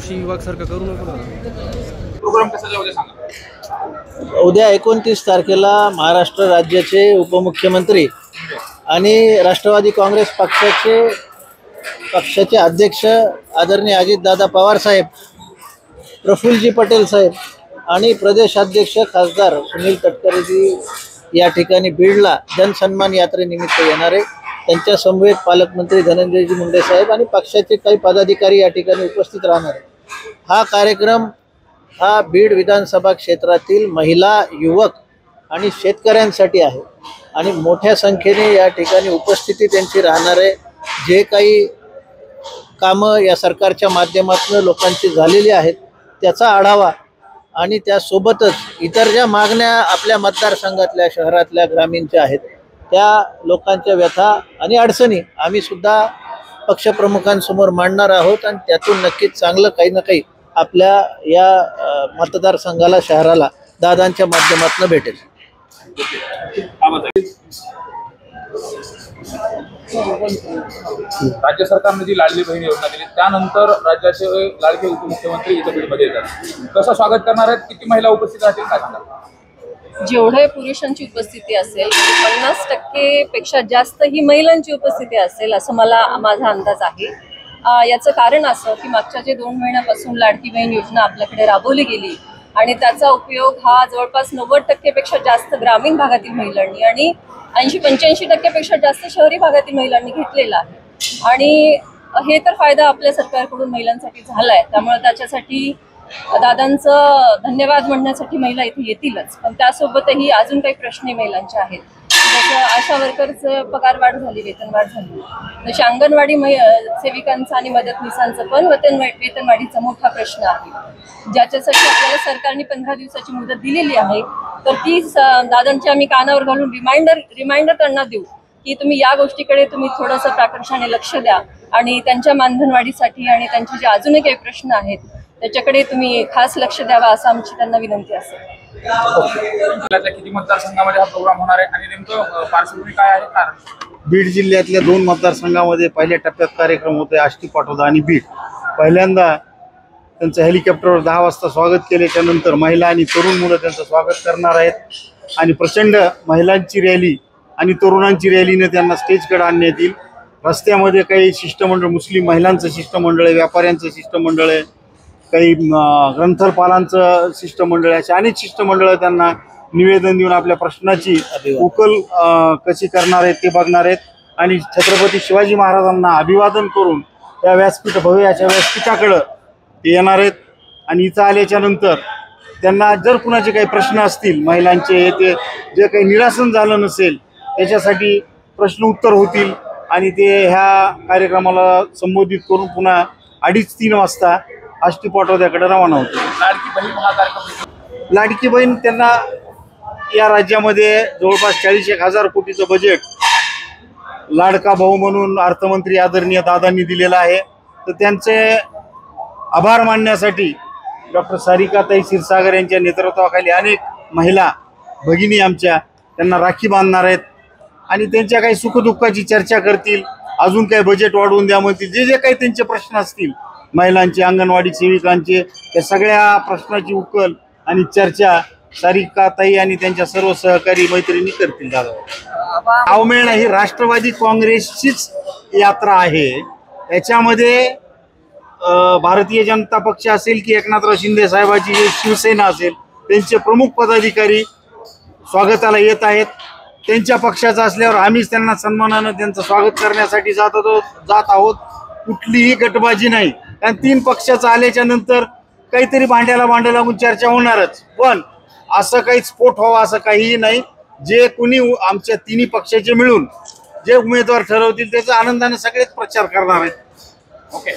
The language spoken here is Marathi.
कृषी विभाग सारखं करू नको. प्रोग्राम कसा जाऊ सांगा. उद्या 29 तारखेला महाराष्ट्र राज्याचे उपमुख्यमंत्री आणि राष्ट्रवादी काँग्रेस पक्षाचे अध्यक्ष आदरणीय अजितदादा पवार साहेब, प्रफुल्लजी पटेल साहेब आणि प्रदेशाध्यक्ष खासदार सुनील तटकरेजी या ठिकाणी बीडला जनसन्मान यात्रेनिमित्त येणार आहे. त्यांच्या समवेत पालकमंत्री धनंजयजी मुंडे साहेब आणि पक्षाचे काही पदाधिकारी या ठिकाणी उपस्थित राहणार आहे. हा कार्यक्रम हा बीड विधानसभा क्षेत्रातील महिला, युवक आणि शेतकऱ्यांसाठी आहे आणि मोठ्या संख्येने या ठिकाणी उपस्थिती त्यांची राहणार आहे. जे काही कामं या सरकारच्या माध्यमातून लोकांची झालेली आहेत त्याचा आढावा आणि त्यासोबतच इतर ज्या मागण्या आपल्या मतदारसंघातल्या, शहरातल्या, ग्रामीणच्या आहेत त्या लोकांच्या व्यथा आणि अडचणी आम्ही सुद्धा पक्षप्रमुखांसमोर मांडणार आहोत आणि त्यातून नक्कीच चांगलं काही ना काही आपल्या या मतदारसंघाला, शहराला दादांच्या माध्यमातून भेटेल. राज्य सरकारने जी लाडली बहीण योजना दिली त्यानंतर राज्याचे लाडके उपमुख्यमंत्री इथं बीडमध्ये येतात. कसं स्वागत करणार आहेत? किती महिला उपस्थित राहतील काय सांगा? जेवढे पुरुषांची उपस्थिती असेल 50% पेक्षा जास्त ही महिलांची उपस्थिती असेल असं माझा अंदाज आहे. याचं कारण असं की मागच्या जे 2 महिन्यापासून लाडकी बहीण योजना आपल्याकडे राबवली गेली आणि त्याचा उपयोग हा जवळपास 90% पेक्षा जास्त ग्रामीण भागातील महिलांनी आणि 80-85% पेक्षा जास्त शहरी भागातील महिलांनी घेतलेला आहे. आणि हे तर फायदा आपल्या सरकारकडून महिलांसाठी झाला आहे. त्यामुळे त्याच्यासाठी दादांचं धन्यवाद म्हणण्यासाठी महिला इथे येतीलच. पण त्यासोबतही अजून काही प्रश्न महिलांचे आहेत. जसं आशा वर्करचं पगारवाढ झाली, वेतनवाढ झाली, तशी अंगणवाडी सेविकांचा आणि मदतनीसांचं पण वेतनवाढीचा मोठा प्रश्न आहे, ज्याच्यासाठी आपल्याला सरकारने 15 दिवसाची मुदत दिलेली आहे. तर ती दादांची आम्ही कानावर घालून रिमाइंडर त्यांना देऊ की तुम्ही या गोष्टीकडे तुम्ही थोडंसं प्राकर्षाने लक्ष द्या आणि त्यांच्या मानधनवाढीसाठी आणि त्यांचे जे अजूनही काही प्रश्न आहेत त्याच्याकडे तुम्ही खास लक्ष द्यावा असं आमची त्यांना विनंती असेल. किती मतदारसंघामध्ये हा प्रोग्राम होणार आहे आणि नेमकं पार्श्वभूमी काय आहे? कारण बीड जिल्ह्यातल्या 2 मतदारसंघामध्ये पहिल्या टप्प्यात कार्यक्रम होते, आष्टी, पाटोदा आणि बीड. पहिल्यांदा त्यांचं हेलिकॉप्टरवर 10 वाजता स्वागत केल्याच्या नंतर महिला आणि तरुण मुलं त्यांचं स्वागत करणार आहेत आणि प्रचंड महिलांची रॅली आणि तरुणांची रॅलीने त्यांना स्टेजकडे आणण्यात येईल. रस्त्यामध्ये काही शिष्टमंडळ, मुस्लिम महिलांचं शिष्टमंडळ आहे, व्यापाऱ्यांचं शिष्टमंडळ आहे, काही ग्रंथपालांचं शिष्टमंडळ आहे, अशी अनेक शिष्टमंडळं त्यांना निवेदन देऊन आपल्या प्रश्नाची उकल कशी करणार आहेत ते बघणार आहेत आणि छत्रपती शिवाजी महाराजांना अभिवादन करून त्या भव्य अशा व्यासपीठाकडं ते येणार आहेत. आणि इथं आल्याच्या नंतर त्यांना जर कुणाचे काही प्रश्न असतील महिलांचे, ते जे काही निरासन झालं नसेल त्याच्यासाठी प्रश्न उत्तर होतील आणि ते ह्या कार्यक्रमाला संबोधित करून पुन्हा 2:30-3 वाजता आष्टी पाटोद्याकडे रवाना होते. लाडकी बहीण हा कार्यक्रम, लाडकी बहीण त्यांना या राज्यामध्ये जवळपास 40,000 कोटीचं बजेट लाडका भाऊ म्हणून अर्थमंत्री आदरणीय दादांनी दिलेलं आहे. तर त्यांचे आभार मानण्यासाठी डॉक्टर सारिकाताई क्षीरसागर यांच्या नेतृत्वाखाली अनेक महिला भगिनी आमच्या त्यांना राखी बांधणार आहेत आणि त्यांच्या काही सुखदुःखाची चर्चा करतील, अजून काही बजेट वाढवून द्या म्हणतील, जे काही त्यांचे प्रश्न असतील महिलांचे, अंगणवाडी सेविकांचे, त्या सगळ्या प्रश्नाची उकल आणि चर्चा सारिकाताई आणि त्यांच्या सर्व सहकारी मैत्रिणी करतील. दादा आवमेळ ही राष्ट्रवादी काँग्रेसचीच यात्रा आहे. याच्यामध्ये भारतीय जनता पक्ष असेल की एकनाथराव शिंदे साहेबांची शिवसेना असेल त्यांचे प्रमुख पदाधिकारी स्वागताला येत आहेत. त्यांच्या पक्षाचा असल्यावर आम्हीच त्यांना सन्मानानं त्यांचं स्वागत करण्यासाठी जात आहोत. कुठलीही गटबाजी नाही, कारण 3 पक्षाचं आल्याच्या नंतर काहीतरी भांड्याला भांडं लागून चर्चा होणारच. पण असं काही स्फोट व्हावा असं काहीही नाही. जे कुणी आमच्या 3 पक्षाचे मिळून जे उमेदवार ठरवतील त्याचा आनंदाने सगळेच प्रचार करणार आहेत. ओके.